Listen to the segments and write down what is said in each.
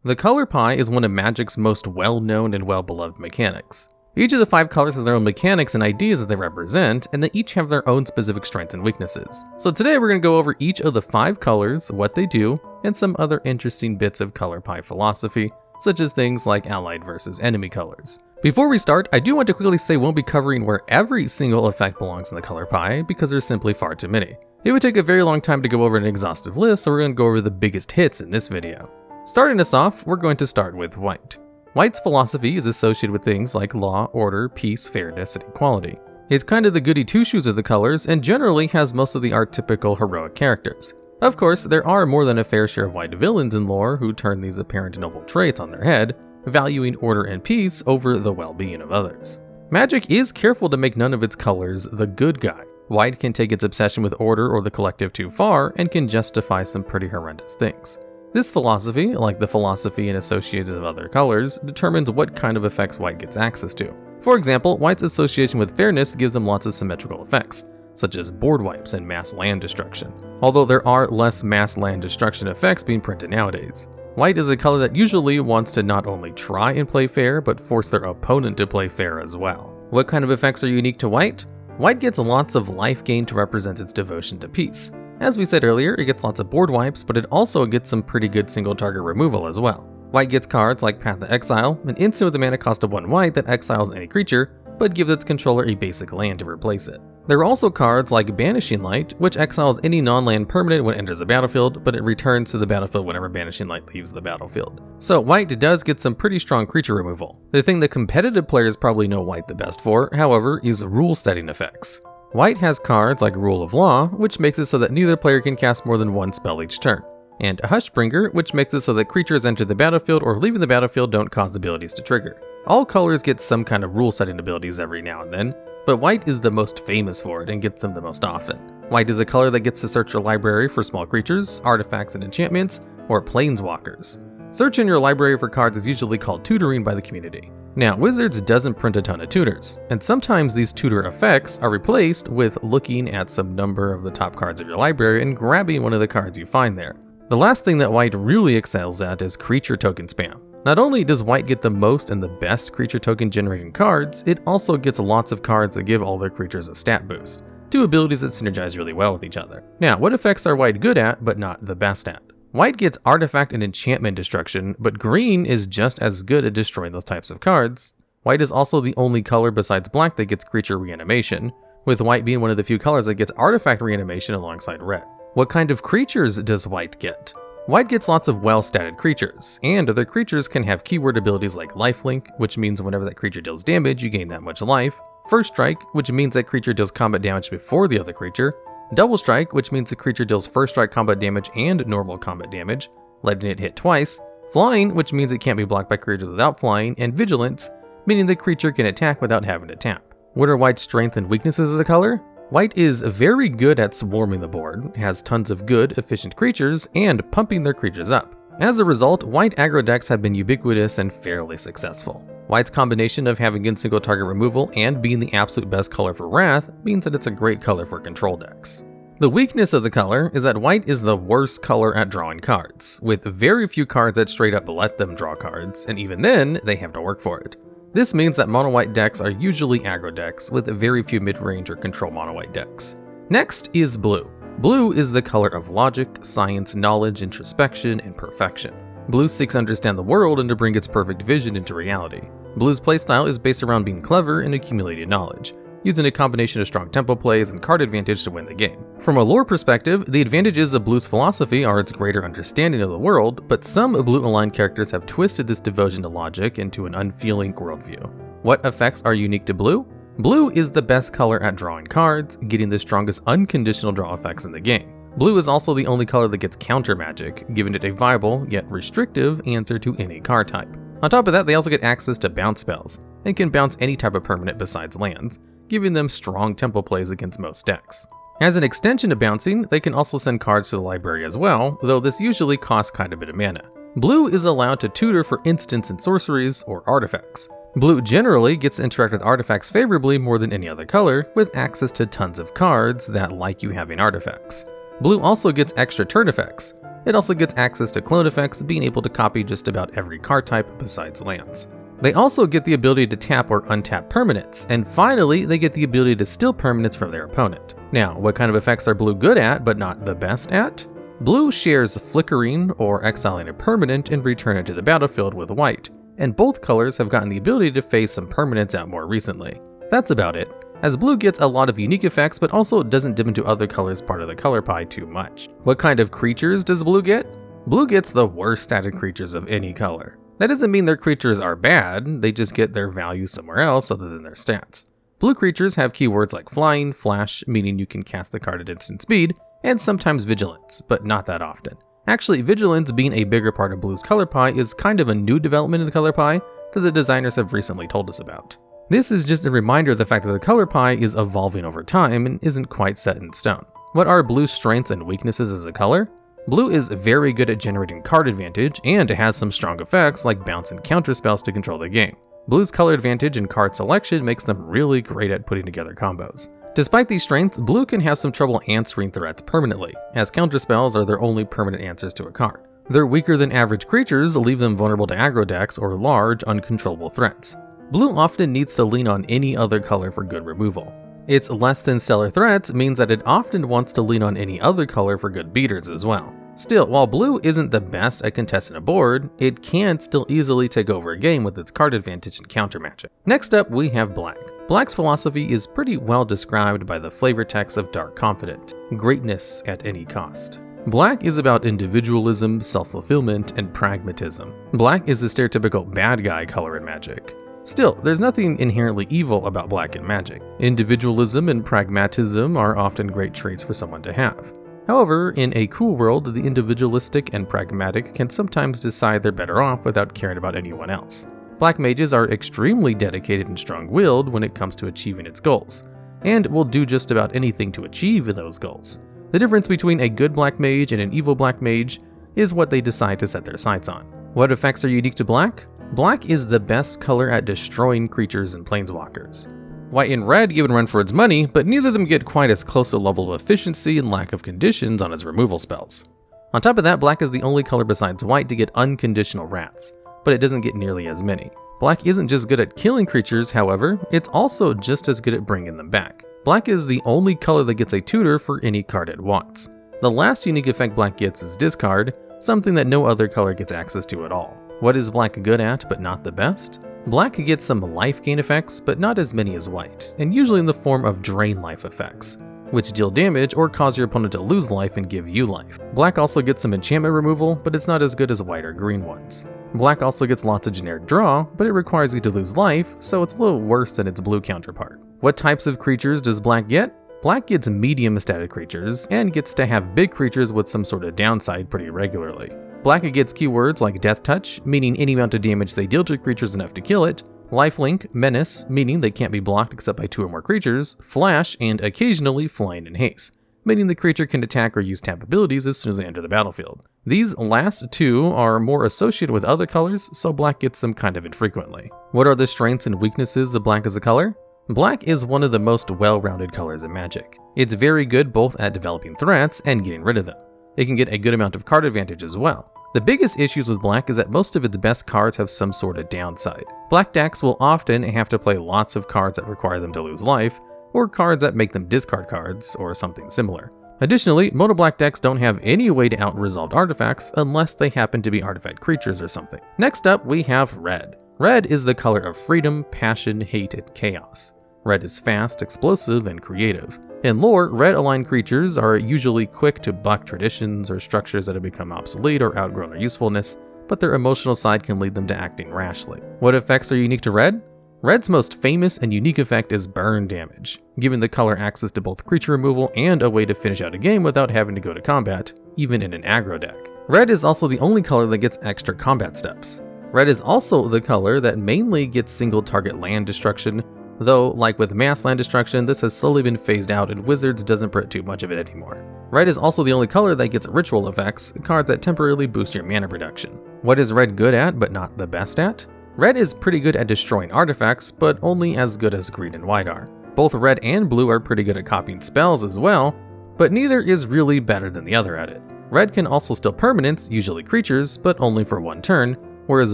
The color pie is one of Magic's most well-known and well-beloved mechanics. Each of the 5 colors has their own mechanics and ideas that they represent, and they each have their own specific strengths and weaknesses. So today we're going to go over each of the 5 colors, what they do, and some other interesting bits of color pie philosophy, such as things like allied versus enemy colors. Before we start, I do want to quickly say we won't be covering where every single effect belongs in the color pie, because there's simply far too many. It would take a very long time to go over an exhaustive list, so we're going to go over the biggest hits in this video. Starting us off, we're going to start with white. White's philosophy is associated with things like law, order, peace, fairness, and equality. He's kind of the goody two-shoes of the colors, and generally has most of the archetypical heroic characters. Of course, there are more than a fair share of white villains in lore who turn these apparent noble traits on their head, valuing order and peace over the well-being of others. Magic is careful to make none of its colors the good guy. White can take its obsession with order or the collective too far, and can justify some pretty horrendous things. This philosophy, like the philosophy and associations of other colors, determines what kind of effects white gets access to. For example, white's association with fairness gives them lots of symmetrical effects, such as board wipes and mass land destruction, although there are less mass land destruction effects being printed nowadays. White is a color that usually wants to not only try and play fair, but force their opponent to play fair as well. What kind of effects are unique to white? White gets lots of life gain to represent its devotion to peace. As we said earlier, it gets lots of board wipes, but it also gets some pretty good single target removal as well. White gets cards like Path to Exile, an instant with a mana cost of 1 white that exiles any creature, but gives its controller a basic land to replace it. There are also cards like Banishing Light, which exiles any non-land permanent when it enters the battlefield, but it returns to the battlefield whenever Banishing Light leaves the battlefield. So white does get some pretty strong creature removal. The thing that competitive players probably know white the best for, however, is rule setting effects. White has cards like Rule of Law, which makes it so that neither player can cast more than 1 spell each turn, and Hushbringer, which makes it so that creatures enter the battlefield or leaving the battlefield don't cause abilities to trigger. All colors get some kind of rule setting abilities every now and then, but white is the most famous for it and gets them the most often. White is a color that gets to search your library for small creatures, artifacts and enchantments, or planeswalkers. Searching your library for cards is usually called tutoring by the community. Now, Wizards doesn't print a ton of tutors, and sometimes these tutor effects are replaced with looking at some number of the top cards of your library and grabbing one of the cards you find there. The last thing that white really excels at is creature token spam. Not only does white get the most and the best creature token generating cards, it also gets lots of cards that give all their creatures a stat boost, 2 abilities that synergize really well with each other. Now, what effects are white good at, but not the best at? White gets artifact and enchantment destruction, but green is just as good at destroying those types of cards. White is also the only color besides black that gets creature reanimation, with white being one of the few colors that gets artifact reanimation alongside red. What kind of creatures does white get? White gets lots of well-statted creatures, and other creatures can have keyword abilities like lifelink, which means whenever that creature deals damage, you gain that much life, first strike, which means that creature deals combat damage before the other creature, double strike, which means the creature deals first strike combat damage and normal combat damage, letting it hit twice, flying, which means it can't be blocked by creatures without flying, and vigilance, meaning the creature can attack without having to tap. What are white's strengths and weaknesses as a color? White is very good at swarming the board, has tons of good, efficient creatures, and pumping their creatures up. As a result, white aggro decks have been ubiquitous and fairly successful. White's combination of having good single target removal and being the absolute best color for Wrath means that it's a great color for control decks. The weakness of the color is that white is the worst color at drawing cards, with very few cards that straight up let them draw cards, and even then, they have to work for it. This means that mono-white decks are usually aggro decks, with very few mid-range or control mono-white decks. Next is blue. Blue is the color of logic, science, knowledge, introspection, and perfection. Blue seeks to understand the world and to bring its perfect vision into reality. Blue's playstyle is based around being clever and accumulating knowledge, using a combination of strong tempo plays and card advantage to win the game. From a lore perspective, the advantages of Blue's philosophy are its greater understanding of the world, but some blue-aligned characters have twisted this devotion to logic into an unfeeling worldview. What effects are unique to blue? Blue is the best color at drawing cards, getting the strongest unconditional draw effects in the game. Blue is also the only color that gets counter magic, giving it a viable, yet restrictive, answer to any card type. On top of that, they also get access to bounce spells, and can bounce any type of permanent besides lands, giving them strong tempo plays against most decks. As an extension to bouncing, they can also send cards to the library as well, though this usually costs quite a bit of mana. Blue is allowed to tutor for instants and sorceries or artifacts. Blue generally gets to interact with artifacts favorably more than any other color, with access to tons of cards that like you having artifacts. Blue also gets extra turn effects. It also gets access to clone effects, being able to copy just about every card type besides lands. They also get the ability to tap or untap permanents, and finally, they get the ability to steal permanents from their opponent. Now, what kind of effects are blue good at, but not the best at? Blue shares flickering or exiling a permanent and return it to the battlefield with white, and both colors have gotten the ability to phase some permanents out more recently. That's about it, as blue gets a lot of unique effects but also doesn't dip into other colors part of the color pie too much. What kind of creatures does blue get? Blue gets the worst statted creatures of any color. That doesn't mean their creatures are bad, they just get their value somewhere else other than their stats. Blue creatures have keywords like flying, flash, meaning you can cast the card at instant speed, and sometimes vigilance, but not that often. Actually, vigilance being a bigger part of blue's color pie is kind of a new development in the color pie that the designers have recently told us about. This is just a reminder of the fact that the color pie is evolving over time and isn't quite set in stone. What are blue's strengths and weaknesses as a color? Blue is very good at generating card advantage, and it has some strong effects like bounce and counter spells to control the game. Blue's color advantage and card selection makes them really great at putting together combos. Despite these strengths, blue can have some trouble answering threats permanently, as counterspells are their only permanent answers to a card. Their weaker than average creatures leave them vulnerable to aggro decks or large, uncontrollable threats. Blue often needs to lean on any other color for good removal. Its less than stellar threats means that it often wants to lean on any other color for good beaters as well. Still, while blue isn't the best at contesting a board, it can still easily take over a game with its card advantage and counter magic. Next up, we have black. Black's philosophy is pretty well described by the flavor text of Dark Confidant: greatness at any cost. Black is about individualism, self-fulfillment, and pragmatism. Black is the stereotypical bad guy color in Magic. Still, there's nothing inherently evil about black in Magic. Individualism and pragmatism are often great traits for someone to have. However, in a cool world, the individualistic and pragmatic can sometimes decide they're better off without caring about anyone else. Black mages are extremely dedicated and strong-willed when it comes to achieving its goals, and will do just about anything to achieve those goals. The difference between a good black mage and an evil black mage is what they decide to set their sights on. What effects are unique to black? Black is the best color at destroying creatures and planeswalkers. White and red give it a run for its money, but neither of them get quite as close to a level of efficiency and lack of conditions on its removal spells. On top of that, black is the only color besides white to get unconditional rats, but it doesn't get nearly as many. Black isn't just good at killing creatures, however, it's also just as good at bringing them back. Black is the only color that gets a tutor for any card it wants. The last unique effect black gets is discard, something that no other color gets access to at all. What is black good at, but not the best? Black gets some life gain effects, but not as many as white, and usually in the form of drain life effects, which deal damage or cause your opponent to lose life and give you life. Black also gets some enchantment removal, but it's not as good as white or green ones. Black also gets lots of generic draw, but it requires you to lose life, so it's a little worse than its blue counterpart. What types of creatures does black get? Black gets medium static creatures, and gets to have big creatures with some sort of downside pretty regularly. Black gets keywords like Death Touch, meaning any amount of damage they deal to creatures enough to kill it, Lifelink, Menace, meaning they can't be blocked except by 2 or more creatures, Flash, and occasionally Flying and Haste, meaning the creature can attack or use tap abilities as soon as they enter the battlefield. These last 2 are more associated with other colors, so black gets them kind of infrequently. What are the strengths and weaknesses of black as a color? Black is one of the most well-rounded colors in Magic. It's very good both at developing threats and getting rid of them. It can get a good amount of card advantage as well. The biggest issues with black is that most of its best cards have some sort of downside. Black decks will often have to play lots of cards that require them to lose life, or cards that make them discard cards, or something similar. Additionally, mono black decks don't have any way to out-resolve artifacts unless they happen to be artifact creatures or something. Next up, we have red. Red is the color of freedom, passion, hate, and chaos. Red is fast, explosive, and creative. In lore, red-aligned creatures are usually quick to buck traditions or structures that have become obsolete or outgrown their usefulness, but their emotional side can lead them to acting rashly. What effects are unique to red? Red's most famous and unique effect is burn damage, giving the color access to both creature removal and a way to finish out a game without having to go to combat, even in an aggro deck. Red is also the only color that gets extra combat steps. Red is also the color that mainly gets single target land destruction, though, like with mass land destruction, this has slowly been phased out and Wizards doesn't print too much of it anymore. Red is also the only color that gets ritual effects, cards that temporarily boost your mana production. What is red good at, but not the best at? Red is pretty good at destroying artifacts, but only as good as green and white are. Both red and blue are pretty good at copying spells as well, but neither is really better than the other at it. Red can also steal permanents, usually creatures, but only for one turn, whereas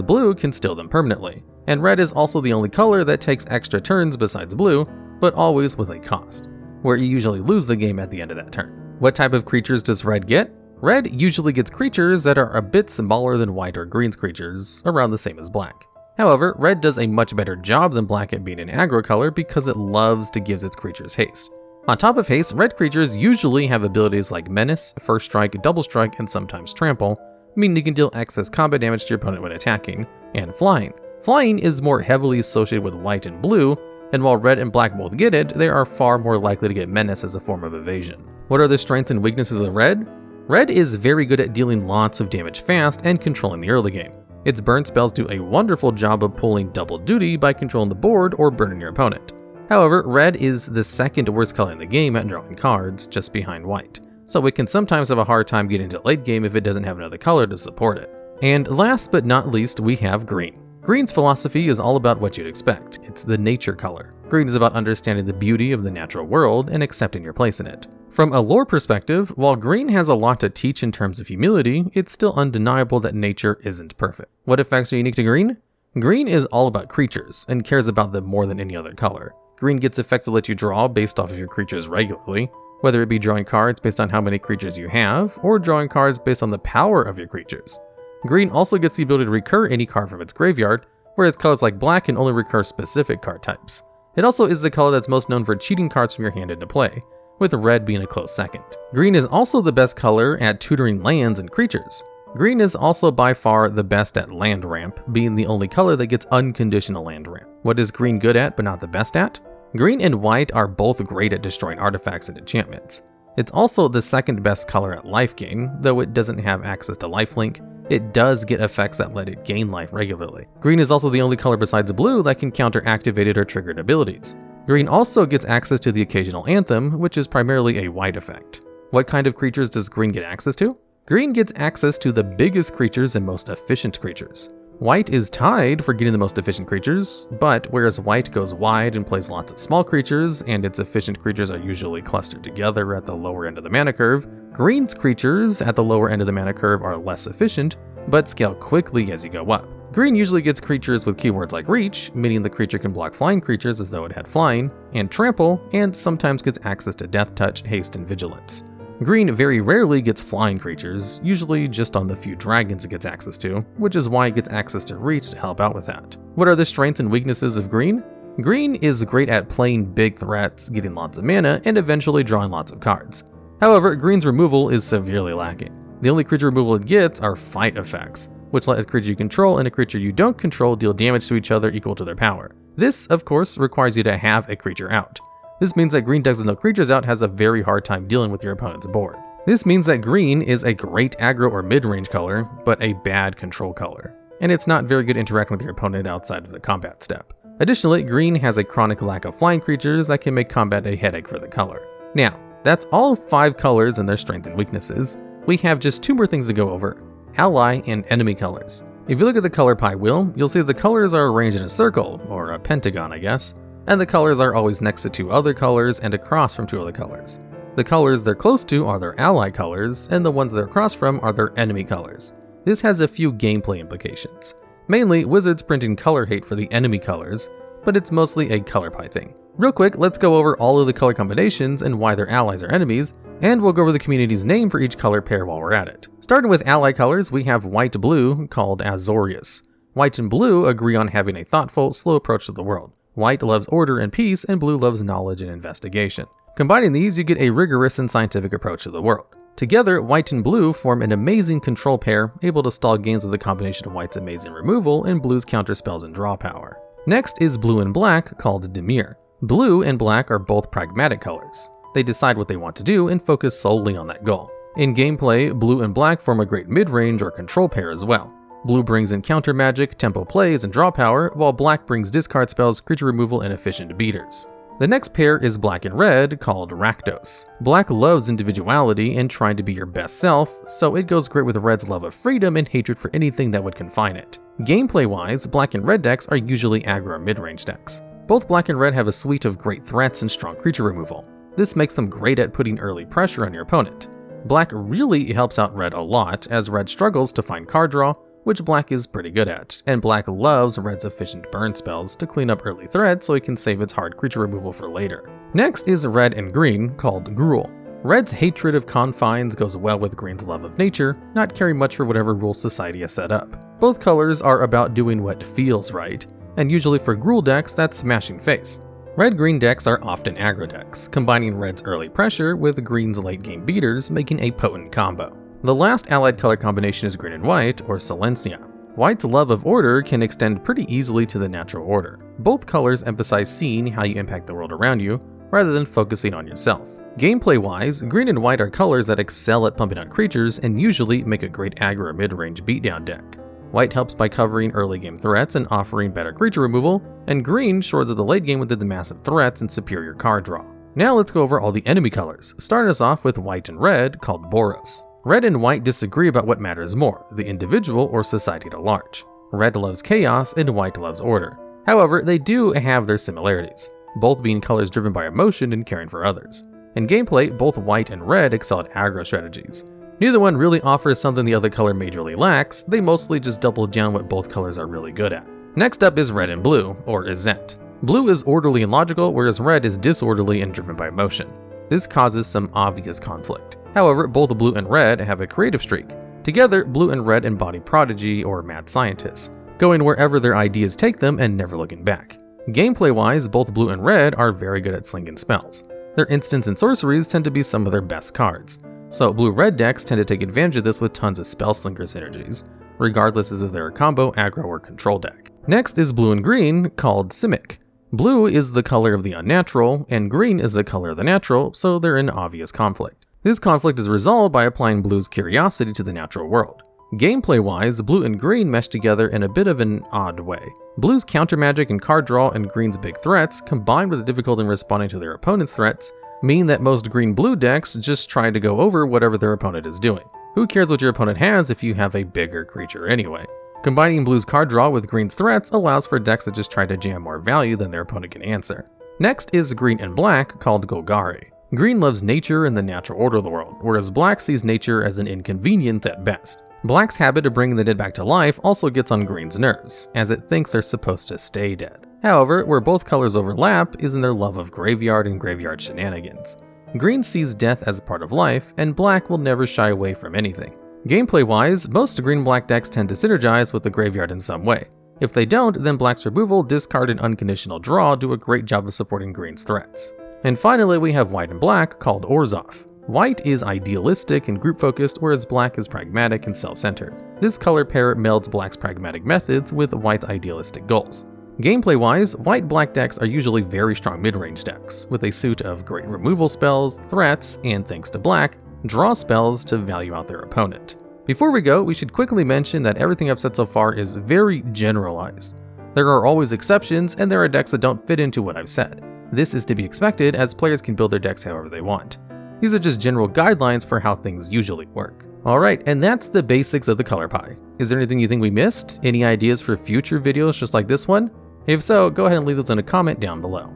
blue can steal them permanently. And red is also the only color that takes extra turns besides blue, but always with a cost, where you usually lose the game at the end of that turn. What type of creatures does red get? Red usually gets creatures that are a bit smaller than white or green's creatures, around the same as black. However, red does a much better job than black at being an aggro color because it loves to give its creatures haste. On top of haste, red creatures usually have abilities like Menace, First Strike, Double Strike, and sometimes Trample, meaning you can deal excess combat damage to your opponent when attacking, and Flying. Flying is more heavily associated with white and blue, and while red and black both get it, they are far more likely to get Menace as a form of evasion. What are the strengths and weaknesses of red? Red is very good at dealing lots of damage fast and controlling the early game. Its burn spells do a wonderful job of pulling double duty by controlling the board or burning your opponent. However, red is the second worst color in the game at drawing cards, just behind white, so it can sometimes have a hard time getting into late game if it doesn't have another color to support it. And last but not least, we have green. Green's philosophy is all about what you'd expect. It's the nature color. Green is about understanding the beauty of the natural world and accepting your place in it. From a lore perspective, while green has a lot to teach in terms of humility, it's still undeniable that nature isn't perfect. What effects are unique to green? Green is all about creatures and cares about them more than any other color. Green gets effects that let you draw based off of your creatures regularly, whether it be drawing cards based on how many creatures you have, or drawing cards based on the power of your creatures. Green also gets the ability to recur any card from its graveyard, whereas colors like black can only recur specific card types. It also is the color that's most known for cheating cards from your hand into play, with red being a close second. Green is also the best color at tutoring lands and creatures. Green is also by far the best at land ramp, being the only color that gets unconditional land ramp. What is green good at but not the best at? Green and white are both great at destroying artifacts and enchantments. It's also the second best color at life gain, though it doesn't have access to lifelink. It does get effects that let it gain life regularly. Green is also the only color besides blue that can counter activated or triggered abilities. Green also gets access to the occasional Anthem, which is primarily a white effect. What kind of creatures does green get access to? Green gets access to the biggest creatures and most efficient creatures. White is tied for getting the most efficient creatures, but whereas white goes wide and plays lots of small creatures, and its efficient creatures are usually clustered together at the lower end of the mana curve, green's creatures at the lower end of the mana curve are less efficient, but scale quickly as you go up. Green usually gets creatures with keywords like Reach, meaning the creature can block flying creatures as though it had flying, and Trample, and sometimes gets access to Death Touch, Haste, and Vigilance. Green very rarely gets flying creatures, usually just on the few dragons it gets access to, which is why it gets access to Reach to help out with that. What are the strengths and weaknesses of green? Green is great at playing big threats, getting lots of mana, and eventually drawing lots of cards. However, green's removal is severely lacking. The only creature removal it gets are fight effects, which let a creature you control and a creature you don't control deal damage to each other equal to their power. This, of course, requires you to have a creature out. This means that green decks with no creatures out has a very hard time dealing with your opponent's board. This means that green is a great aggro or mid-range color, but a bad control color, and it's not very good interacting with your opponent outside of the combat step. Additionally, green has a chronic lack of flying creatures that can make combat a headache for the color. Now, that's all 5 colors and their strengths and weaknesses. We have just 2 more things to go over: ally and enemy colors. If you look at the color pie wheel, you'll see the colors are arranged in a circle, or a pentagon I guess, and the colors are always next to 2 other colors and across from 2 other colors. The colors they're close to are their ally colors, and the ones they're across from are their enemy colors. This has a few gameplay implications. Mainly, Wizards printing color hate for the enemy colors, but it's mostly a color pie thing. Real quick, let's go over all of the color combinations and why their allies are enemies, and we'll go over the community's name for each color pair while we're at it. Starting with ally colors, we have white-blue, called Azorius. White and blue agree on having a thoughtful, slow approach to the world. White loves order and peace, and blue loves knowledge and investigation. Combining these, you get a rigorous and scientific approach to the world. Together, white and blue form an amazing control pair, able to stall games with a combination of white's amazing removal and blue's counter spells and draw power. Next is blue and black, called Dimir. Blue and black are both pragmatic colors. They decide what they want to do and focus solely on that goal. In gameplay, blue and black form a great mid-range or control pair as well. Blue brings in counter magic, tempo plays, and draw power, while black brings discard spells, creature removal, and efficient beaters. The next pair is black and red, called Rakdos. Black loves individuality and trying to be your best self, so it goes great with red's love of freedom and hatred for anything that would confine it. Gameplay-wise, black and red decks are usually aggro or mid-range decks. Both black and red have a suite of great threats and strong creature removal. This makes them great at putting early pressure on your opponent. Black really helps out red a lot, as red struggles to find card draw, which black is pretty good at, and black loves red's efficient burn spells to clean up early threats so it can save its hard creature removal for later. Next is red and green, called Gruel. Red's hatred of confines goes well with green's love of nature, not caring much for whatever rules society has set up. Both colors are about doing what feels right, and usually for Gruel decks that's smashing face. Red-green decks are often aggro decks, combining red's early pressure with green's late-game beaters, making a potent combo. The last allied color combination is green and white, or Silencia. White's love of order can extend pretty easily to the natural order. Both colors emphasize seeing how you impact the world around you, rather than focusing on yourself. Gameplay-wise, green and white are colors that excel at pumping out creatures and usually make a great aggro mid-range beatdown deck. White helps by covering early game threats and offering better creature removal, and green shores up the late game with its massive threats and superior card draw. Now let's go over all the enemy colors, starting us off with white and red, called Boros. Red and white disagree about what matters more, the individual or society at large. Red loves chaos and white loves order. However, they do have their similarities, both being colors driven by emotion and caring for others. In gameplay, both white and red excel at aggro strategies. Neither one really offers something the other color majorly lacks, they mostly just double down what both colors are really good at. Next up is red and blue, or Izent. Blue is orderly and logical, whereas red is disorderly and driven by emotion. This causes some obvious conflict. However, both blue and red have a creative streak. Together, blue and red embody prodigy or mad scientists, going wherever their ideas take them and never looking back. Gameplay-wise, both blue and red are very good at slinging spells. Their instants and sorceries tend to be some of their best cards, so blue-red decks tend to take advantage of this with tons of spellslinger synergies, regardless of if they're a combo, aggro, or control deck. Next is blue and green, called Simic. Blue is the color of the unnatural, and green is the color of the natural, so they're in obvious conflict. This conflict is resolved by applying blue's curiosity to the natural world. Gameplay-wise, blue and green mesh together in a bit of an odd way. Blue's counter magic and card draw and green's big threats, combined with the difficulty in responding to their opponent's threats, mean that most green-blue decks just try to go over whatever their opponent is doing. Who cares what your opponent has if you have a bigger creature anyway? Combining blue's card draw with green's threats allows for decks that just try to jam more value than their opponent can answer. Next is green and black, called Golgari. Green loves nature and the natural order of the world, whereas black sees nature as an inconvenience at best. Black's habit of bringing the dead back to life also gets on green's nerves, as it thinks they're supposed to stay dead. However, where both colors overlap is in their love of graveyard and graveyard shenanigans. Green sees death as part of life, and black will never shy away from anything. Gameplay-wise, most green-black decks tend to synergize with the graveyard in some way. If they don't, then black's removal, discard, and unconditional draw do a great job of supporting green's threats. And finally, we have white and black, called Orzhov. White is idealistic and group-focused, whereas black is pragmatic and self-centered. This color pair melds black's pragmatic methods with white's idealistic goals. Gameplay-wise, white-black decks are usually very strong mid-range decks, with a suit of great removal spells, threats, and thanks to black, draw spells to value out their opponent. Before we go, we should quickly mention that everything I've said so far is very generalized. There are always exceptions, and there are decks that don't fit into what I've said. This is to be expected, as players can build their decks however they want. These are just general guidelines for how things usually work. Alright, and that's the basics of the color pie. Is there anything you think we missed? Any ideas for future videos just like this one? If so, go ahead and leave those in a comment down below.